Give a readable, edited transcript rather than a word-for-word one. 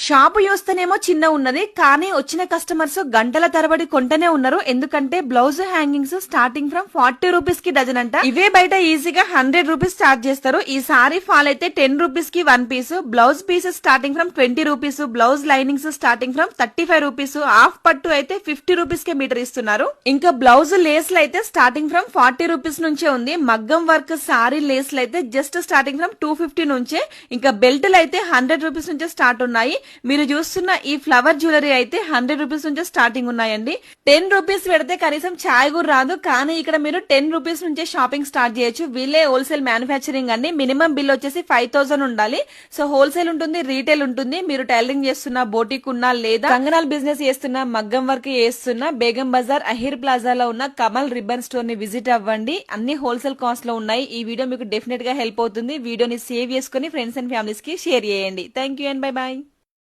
Shop చూస్తేనేమో చిన్న ఉన్నది, కానీ వచ్చిన కస్టమర్స్ గంటల తరబడి కొంటనే ఉన్నారు. ఎందుకంటే blouse hangings starting from 40 rupees కి డజన్ అంట. ఇవే బయట ఈజీగా 100 రూపీస్ స్టార్ట్ చేస్తారు. ఈ సారీ ఫాల్ అయితే 10 రూపీస్ కి 1 piece, blouse pieces starting from 20 rupees, blouse linings starting from 35 rupees, half పట్టు అయితే 50 రూపీస్ కే మీటర్ ఇస్తున్నారు. ఇంకా బ్లౌజ్ లేస్లు అయితే స్టార్టింగ్ ఫ్రమ్ 40 రూపీస్ నుంచే ఉంది. మగ్గం వర్క్ సారీ లేస్లు అయితే జస్ట్ స్టార్టింగ్ ఫ్రమ్ 250 నుంచే. ఇంకా బెల్ట్లు అయితే 100 రూపీస్ నుంచే స్టార్ట్ ఉన్నాయి. మీరు చూస్తున్న ఈ ఫ్లవర్ జ్యువెలరీ అయితే 100 రూపీస్ నుంచే స్టార్టింగ్ ఉన్నాయండి. 10 రూపీస్ పెడితే కనీసం ఛాయ్ కూడా రాదు, కానీ ఇక్కడ మీరు 10 రూపీస్ నుంచే షాపింగ్ స్టార్ట్ చేయొచ్చు. వీళ్ళే హోల్సేల్ మ్యానుఫ్యాక్చరింగ్ అండి. మినిమం బిల్ వచ్చేసి 5000 ఉండాలి. సో హోల్సేల్ ఉంటుంది, రీటైల్ ఉంటుంది. మీరు టైలరింగ్ చేస్తున్నా, బోటిక్ ఉన్నా, లేదా కంగనాల్ బిజినెస్ చేస్తున్నా, మగ్గం వర్క్ చేస్తున్నా, బేగం బజార్ అహీర్ ప్లాజాలో ఉన్న కమల్ రిబ్బన్ స్టోర్ ని విజిట్ అవ్వండి. అన్ని హోల్సేల్ కాస్ట్ లో ఉన్నాయి. ఈ వీడియో మీకు డెఫినెట్ గా హెల్ప్ అవుతుంది. వీడియోని సేవ్ చేసుకుని ఫ్రెండ్స్ అండ్ ఫ్యామిలీస్ కి షేర్ చేయండి. Thank you and bye bye.